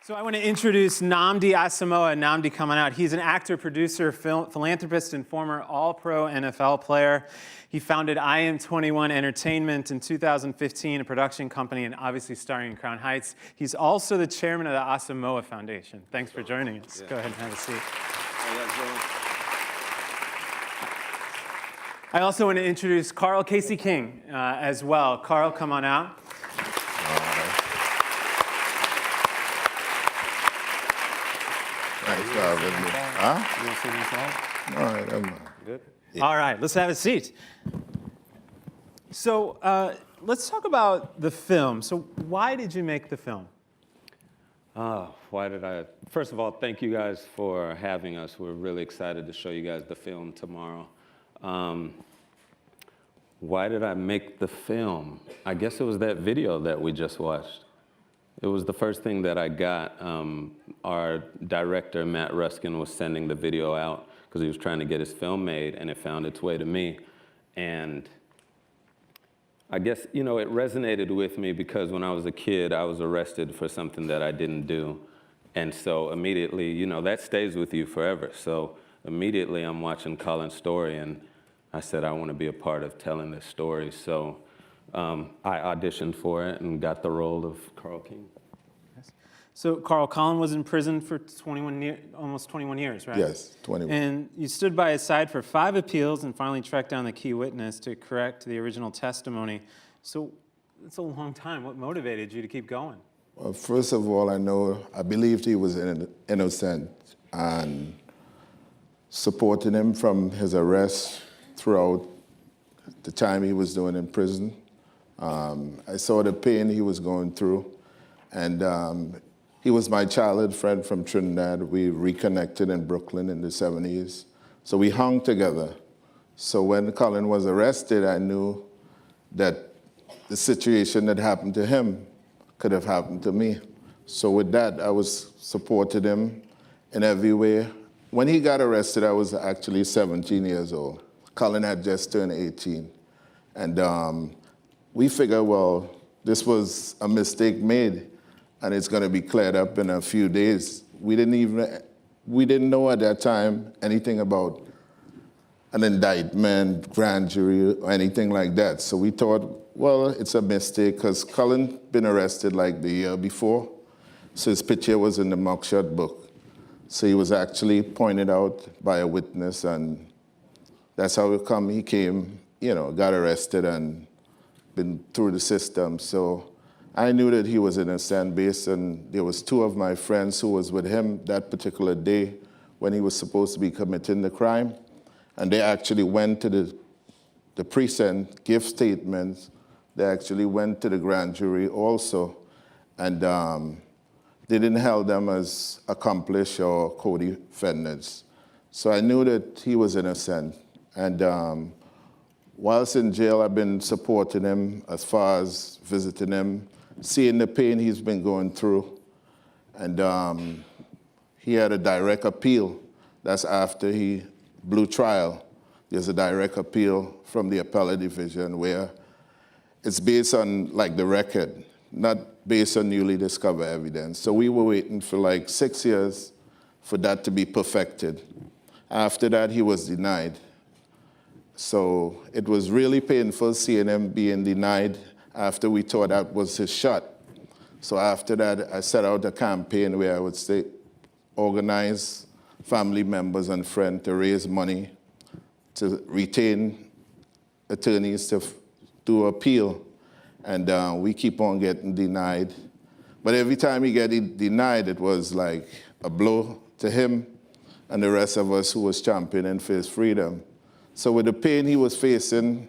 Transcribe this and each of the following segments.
So I want to introduce Nnamdi Asomougha. Nnamdi coming out. He's an actor, producer, philanthropist, and former All-Pro NFL player. He founded I Am 21 Entertainment in 2015, a production company, and obviously starring in Crown Heights. He's also the chairman of the Asomougha Foundation. Thanks for joining us. Yeah. Go ahead and have a seat. I also want to introduce Carl Casey King as well. Carl, come on out. Thanks for having me. Huh? You want to sit inside? All right, I'm good. Yeah. All right, let's have a seat. So let's talk about the film. So why did you make the film? Why did I? First of all, thank you guys for having us. We're really excited to show you guys the film tomorrow. Why did I make the film? I guess it was that video that we just watched. It was the first thing that I got. Our director, Matt Ruskin, was sending the video out because he was trying to get his film made, and it found its way to me. And I guess, you know, it resonated with me because when I was a kid, I was arrested for something that I didn't do. And so immediately, you know, that stays with you forever. So immediately I'm watching Colin's story, and I said, I want to be a part of telling this story. So I auditioned for it and got the role of Carl King. So, Carl, Colin was in prison for almost 21 years, right? Yes, 21. And you stood by his side for 5 appeals and finally tracked down the key witness to correct the original testimony. So it's a long time. What motivated you to keep going? Well, first of all, I believed he was innocent, and supporting him from his arrest throughout the time he was doing in prison. I saw the pain he was going through, and he was my childhood friend from Trinidad. We reconnected in Brooklyn in the 70s. So we hung together. So when Colin was arrested, I knew that the situation that happened to him could have happened to me. So with that, I was supporting him in every way. When he got arrested, I was actually 17 years old. Colin had just turned 18. And we figured, well, this was a mistake made, and it's going to be cleared up in a few days. We didn't know at that time anything about an indictment, grand jury, or anything like that. So we thought, well, it's a mistake, because Colin been arrested like the year before, so his picture was in the mugshot book. So he was actually pointed out by a witness, and that's how he came, you know, got arrested and been through the system. So I knew that he was innocent based on, there was 2 of my friends who was with him that particular day when he was supposed to be committing the crime. And they actually went to the precinct, give statements. They actually went to the grand jury also. And they didn't hold them as accomplice or co-defendants. So I knew that he was innocent. And whilst in jail, I've been supporting him as far as visiting him, seeing the pain he's been going through. And he had a direct appeal. That's after he blew trial. There's a direct appeal from the appellate division where it's based on like the record, not based on newly discovered evidence. So we were waiting for like 6 years for that to be perfected. After that, he was denied. So it was really painful seeing him being denied after we thought that was his shot. So after that, I set out a campaign where I would say, organize family members and friends to raise money, to retain attorneys to do appeal. And we keep on getting denied. But every time he get denied, it was like a blow to him and the rest of us who was championing for his freedom. So with the pain he was facing,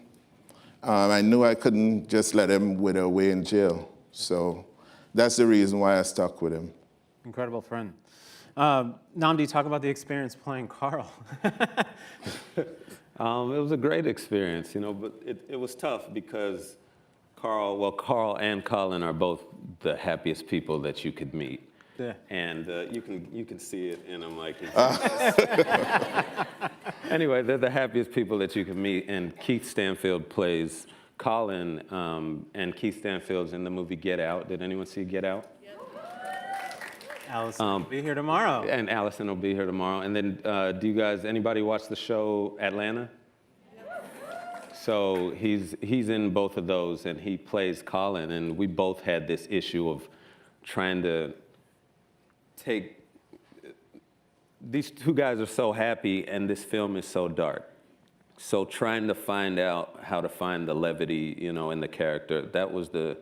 I knew I couldn't just let him wither away in jail. So that's the reason why I stuck with him. Incredible friend. Nnamdi, talk about the experience playing Carl. It was a great experience, you know, but it was tough because Carl and Colin are both the happiest people that you could meet. Yeah. And you can see it in them, like. Anyway, they're the happiest people that you can meet, and Keith Stanfield plays Colin, and Keith Stanfield's in the movie Get Out. Did anyone see Get Out? Yep. Allison will be here tomorrow. And Allison will be here tomorrow. And then, do you guys, anybody watch the show Atlanta? So he's in both of those, and he plays Colin, and we both had this issue of trying to take, these two guys are so happy, and this film is so dark. So trying to find out how to find the levity, you know, in the character, that was the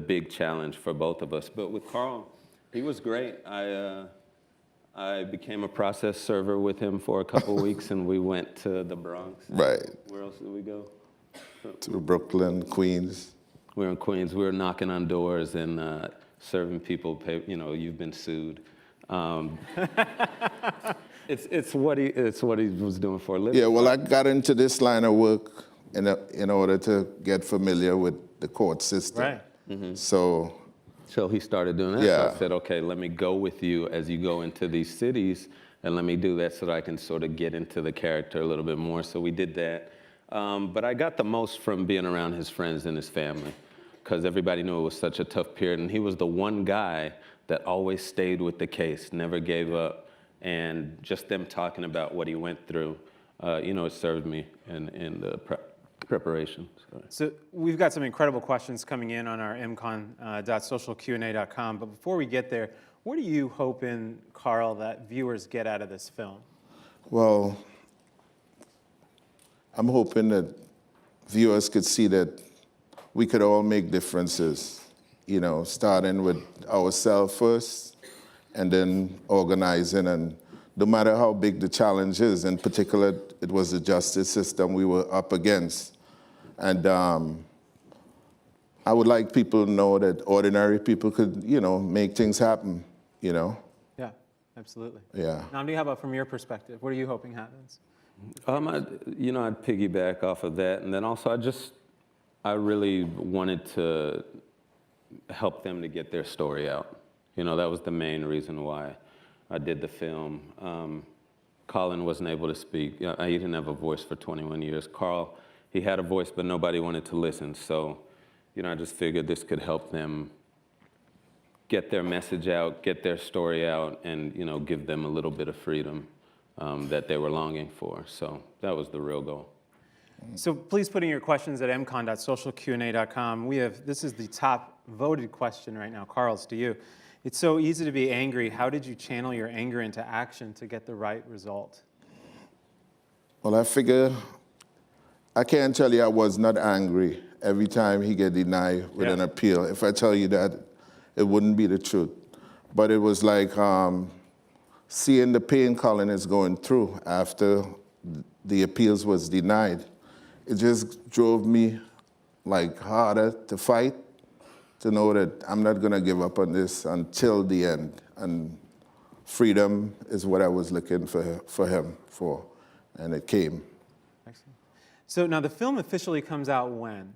big challenge for both of us. But with Carl, he was great. I became a process server with him for a couple weeks, and we went to the Bronx. Right. Where else did we go? To Brooklyn, Queens. We were in Queens. We were knocking on doors and serving people. You know, you've been sued. It's what he was doing for a living. Yeah, well, I got into this line of work in order to get familiar with the court system. Right. Mm-hmm. So he started doing that. Yeah. So I said, okay, let me go with you as you go into these cities, and let me do that so that I can sort of get into the character a little bit more. So we did that. But I got the most from being around his friends and his family, because everybody knew it was such a tough period. And he was the one guy that always stayed with the case, never gave up. And just them talking about what he went through, you know, it served me in the preparation. So we've got some incredible questions coming in on our mcon.socialqa.com. But before we get there, what are you hoping, Carl, that viewers get out of this film? well, I'm hoping that viewers could see that we could all make differences, you know, starting with ourselves first and then organizing. And no matter how big the challenge is, in particular, it was the justice system we were up against. And I would like people to know that ordinary people could, you know, make things happen, you know? Yeah, absolutely. Yeah. Nnamdi, how about from your perspective? What are you hoping happens? I'd piggyback off of that, and then also I really wanted to help them to get their story out. You know, that was the main reason why I did the film. Colin wasn't able to speak. He didn't have a voice for 21 years. Carl, he had a voice, but nobody wanted to listen. So, you know, I just figured this could help them get their message out, get their story out, and, you know, give them a little bit of freedom that they were longing for. So that was the real goal. So please put in your questions at mcon.socialqa.com. This is the top voted question right now. Carl's to you. It's so easy to be angry. How did you channel your anger into action to get the right result? Well, I figure I can't tell you I was not angry every time he get denied with an appeal. If I tell you that, it wouldn't be the truth. But it was like seeing the pain Colin is going through after the appeals was denied. It just drove me like harder to fight, to know that I'm not gonna give up on this until the end. And freedom is what I was looking for him for, and it came. Excellent. So now the film officially comes out when?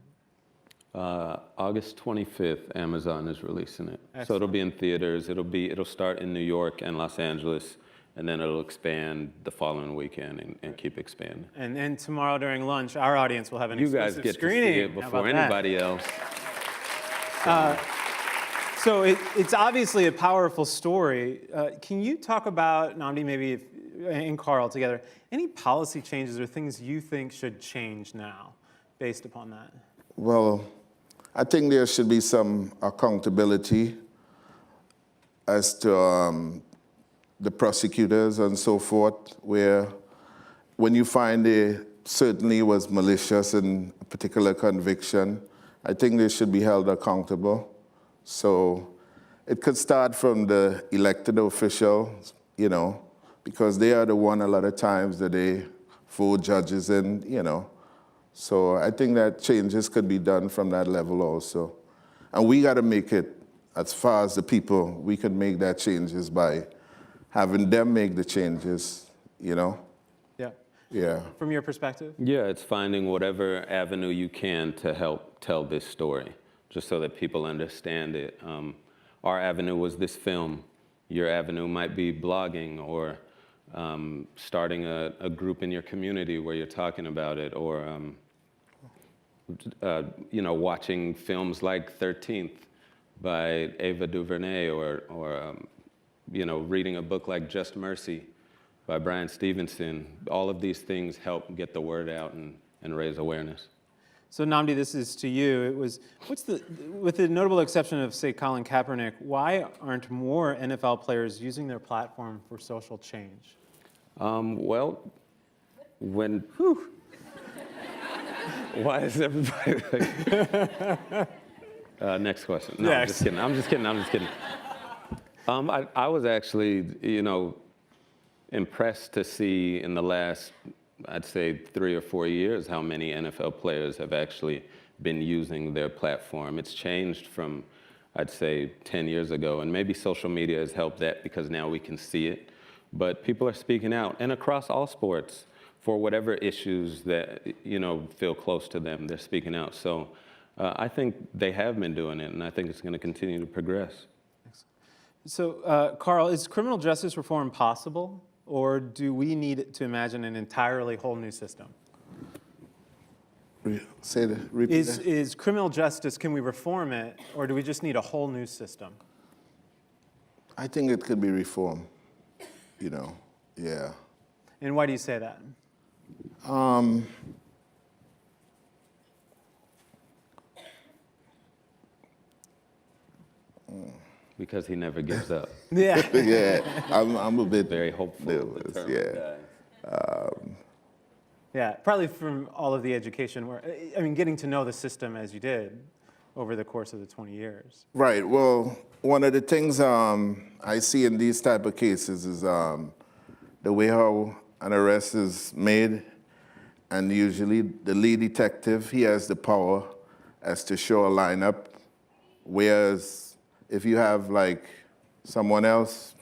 August 25th, Amazon is releasing it. Excellent. So it'll be in theaters. It'll start in New York and Los Angeles, and then it'll expand the following weekend and keep expanding. And then tomorrow during lunch, our audience will have an You exclusive guys get screening. to see it before anybody else. So it's obviously a powerful story. Can you talk about, Nnamdi, maybe and Carl together, any policy changes or things you think should change now based upon that? Well, I think there should be some accountability as to the prosecutors and so forth, where when you find they certainly was malicious in a particular conviction, I think they should be held accountable. So it could start from the elected officials, you know, because they are the one a lot of times that they vote judges in, you know. So I think that changes could be done from that level also. And we got to make it, as far as the people, we can make that changes by having them make the changes, you know? Yeah. Yeah. From your perspective? Yeah, it's finding whatever avenue you can to help tell this story, just so that people understand it. Our avenue was this film. Your avenue might be blogging or starting a group in your community where you're talking about it, or you know, watching films like 13th by Ava DuVernay, or reading a book like Just Mercy by Brian Stevenson, all of these things help get the word out and raise awareness. So Nnamdi, this is to you. With the notable exception of, say, Colin Kaepernick, why aren't more NFL players using their platform for social change? Well, when, why is everybody like, next question. No, Next. I'm just kidding. I was actually, impressed to see in the last, I'd say 3 or 4 years, how many NFL players have actually been using their platform. It's changed from, I'd say, 10 years ago, and maybe social media has helped that because now we can see it. But people are speaking out, and across all sports, for whatever issues that, feel close to them, they're speaking out. So I think they have been doing it, and I think it's going to continue to progress. So, Carl, is criminal justice reform possible, or do we need to imagine an entirely whole new system? Repeat that. Is criminal justice, can we reform it, or do we just need a whole new system? I think it could be reformed, yeah. And why do you say that? Because he never gives up. Yeah. Yeah, I'm a bit Very hopeful, nervous, determined yeah. guy. Yeah, probably from all of the education, getting to know the system as you did over the course of the 20 years. Right. Well, one of the things I see in these type of cases is the way how an arrest is made, and usually the lead detective, he has the power as to show a lineup, whereas if you have like someone else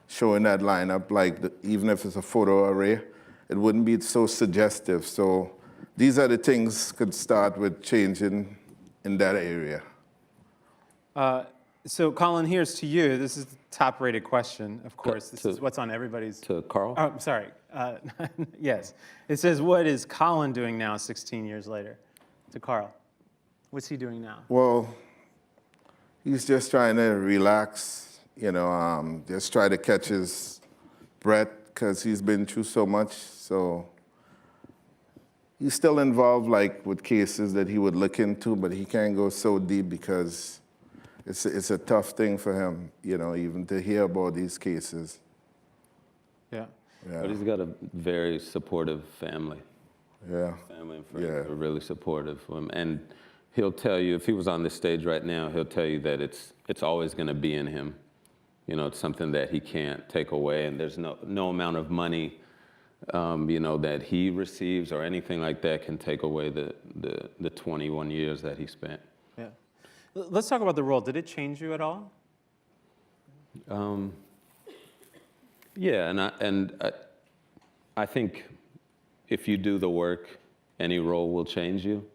showing that lineup, even if it's a photo array, it wouldn't be so suggestive. So these are the things could start with changing in that area. So, Colin, here's to you. This is the top-rated question, of course. This is what's on everybody's... To Carl? Oh, I'm sorry. Yes. It says, what is Colin doing now 16 years later? To Carl. What's he doing now? Well, he's just trying to relax, just try to catch his breath because he's been through so much. So he's still involved with cases that he would look into, but he can't go so deep because it's a tough thing for him, even to hear about these cases. Yeah. Yeah. But he's got a very supportive family. Yeah. Family and friends Yeah. are really supportive of him. And he'll tell you, if he was on this stage right now, he'll tell you that it's always going to be in him. It's something that he can't take away, and there's no amount of money, that he receives or anything like that can take away the 21 years that he spent. Yeah. Let's talk about the role. Did it change you at all? Yeah, and I think if you do the work, any role will change you.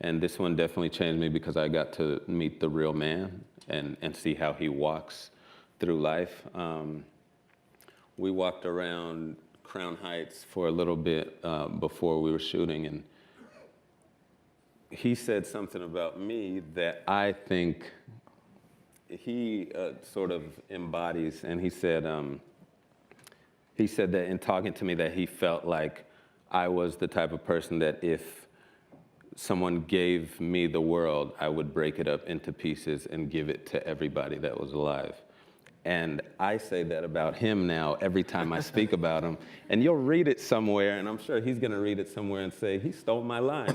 And this one definitely changed me because I got to meet the real man and see how he walks through life. We walked around Crown Heights for a little bit before we were shooting, and he said something about me that I think he sort of embodies, and he said that in talking to me that he felt like I was the type of person that if someone gave me the world, I would break it up into pieces and give it to everybody that was alive. And I say that about him now every time I speak about him. And you'll read it somewhere, and I'm sure he's going to read it somewhere and say, he stole my line.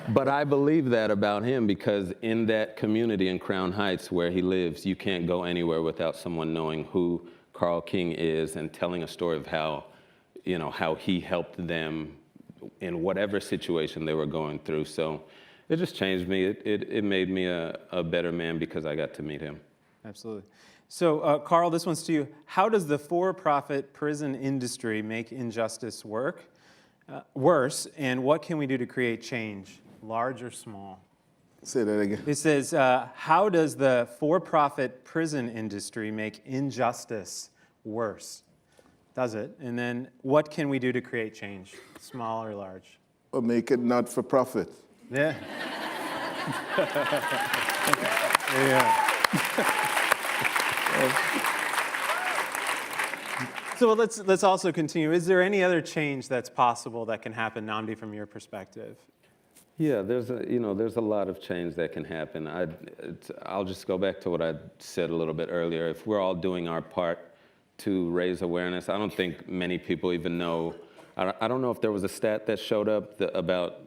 But I believe that about him because in that community in Crown Heights where he lives, you can't go anywhere without someone knowing who Carl King is and telling a story of how he helped them in whatever situation they were going through. So it just changed me. It made me a better man because I got to meet him. Absolutely. So, Carl, this one's to you. How does the for-profit prison industry make injustice worse, and what can we do to create change, large or small? Say that again. It says, how does the for-profit prison industry make injustice worse? Does it? And then what can we do to create change, small or large? Or make it not for profit. Yeah. Yeah. So let's also continue. Is there any other change that's possible that can happen, Nnamdi, from your perspective? Yeah, there's a lot of change that can happen. I'll just go back to what I said a little bit earlier. If we're all doing our part to raise awareness, I don't think many people even know. I don't know if there was a stat that showed up about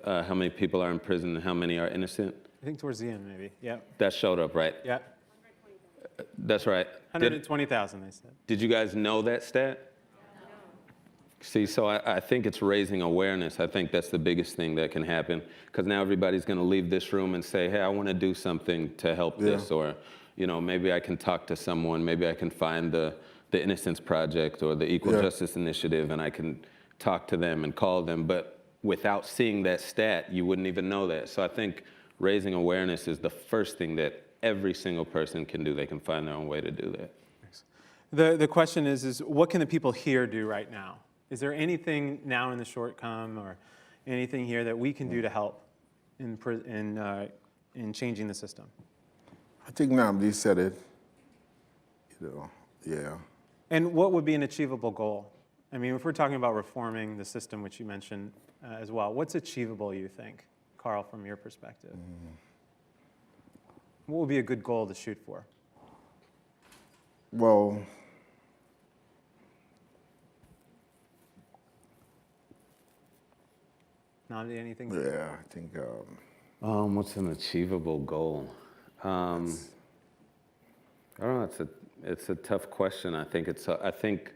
how many people are in prison and how many are innocent. I think towards the end, maybe. Yeah. That showed up, right? Yeah. That's right. 120,000, they said. Did you guys know that stat? See, so I think it's raising awareness. I think that's the biggest thing that can happen, because now everybody's going to leave this room and say, hey, I want to do something to help this, or maybe I can talk to someone, maybe I can find the Innocence Project or the Equal Justice Initiative, and I can talk to them and call them. But without seeing that stat, you wouldn't even know that. So I think raising awareness is the first thing that every single person can do. They can find their own way to do that. The question is what can the people here do right now? Is there anything now in the short term or anything here that we can do to help in changing the system? I think Nnamdi said it. Yeah. And what would be an achievable goal? I mean, if we're talking about reforming the system, which you mentioned as well, what's achievable, you think, Carl, from your perspective? What would be a good goal to shoot for? Well, Nnamdi, anything? yeah, I think. What's an achievable goal? I don't know. It's a tough question. I think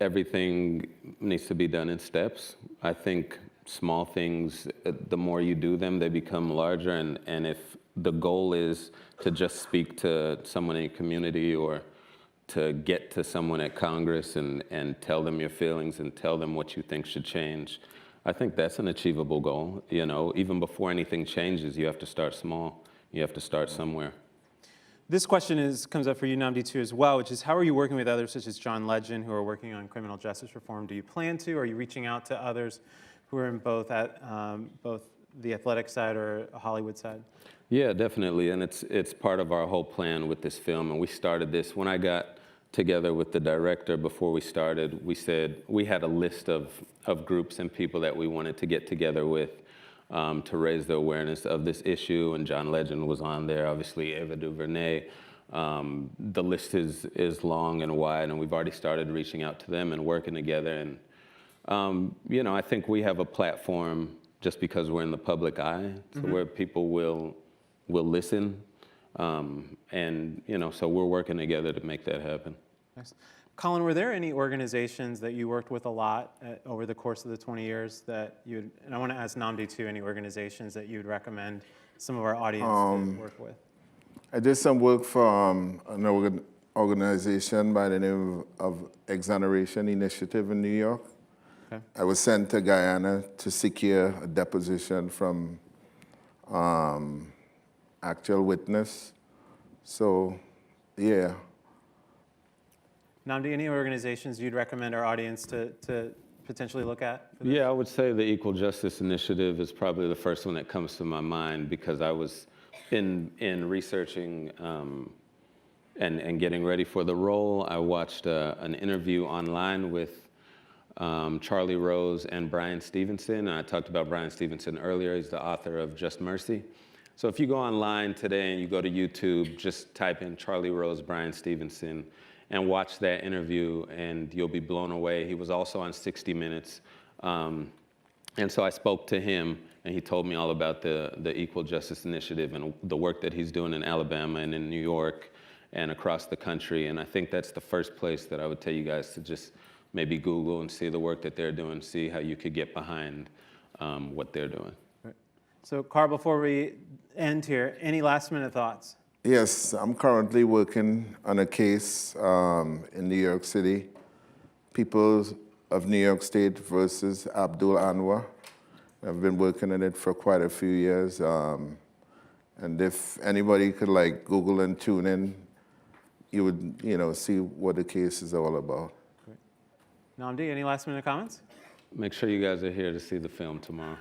everything needs to be done in steps. I think small things, the more you do them, they become larger. And if the goal is to just speak to someone in your community or to get to someone at Congress and tell them your feelings and tell them what you think should change, I think that's an achievable goal. Even before anything changes, you have to start small. You have to start somewhere. This question comes up for you, Nnamdi, too, as well, which is how are you working with others such as John Legend who are working on criminal justice reform? Do you plan to? Are you reaching out to others who are in both the athletic side or Hollywood side? Yeah, definitely, and it's part of our whole plan with this film. And we started this when I got together with the director. Before we started, we said we had a list of groups and people that we wanted to get together with to raise the awareness of this issue, and John Legend was on there, obviously Ava DuVernay. The list is long and wide, and we've already started reaching out to them and working together. And I think we have a platform just because we're in the public eye, to where people will listen, and so we're working together to make that happen. Nice. Colin, were there any organizations that you worked with a lot over the course of the 20 years that and I want to ask Nnamdi too, any organizations that you'd recommend some of our audience to work with? I did some work for an organization by the name of Exoneration Initiative in New York. Okay. I was sent to Guyana to secure a deposition from actual witness. So, yeah. Nnamdi, any organizations you'd recommend our audience to potentially look at? Yeah, I would say the Equal Justice Initiative is probably the first one that comes to my mind, because I was in researching and getting ready for the role. I watched an interview online with Charlie Rose and Bryan Stevenson. And I talked about Bryan Stevenson earlier. He's the author of Just Mercy. So if you go online today and you go to YouTube, just type in Charlie Rose, Bryan Stevenson, and watch that interview, and you'll be blown away. He was also on 60 Minutes. And so I spoke to him, and he told me all about the Equal Justice Initiative and the work that he's doing in Alabama and in New York and across the country. And I think that's the first place that I would tell you guys to just maybe Google and see the work that they're doing, see how you could get behind what they're doing. Right. So, Carl, before we end here, any last-minute thoughts? Yes, I'm currently working on a case in New York City, People of New York State versus Abdul Anwar. I've been working on it for quite a few years. And if anybody could Google and tune in, you would see what the case is all about. Great. Nnamdi, any last-minute comments? Make sure you guys are here to see the film tomorrow.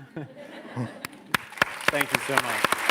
Thank you so much.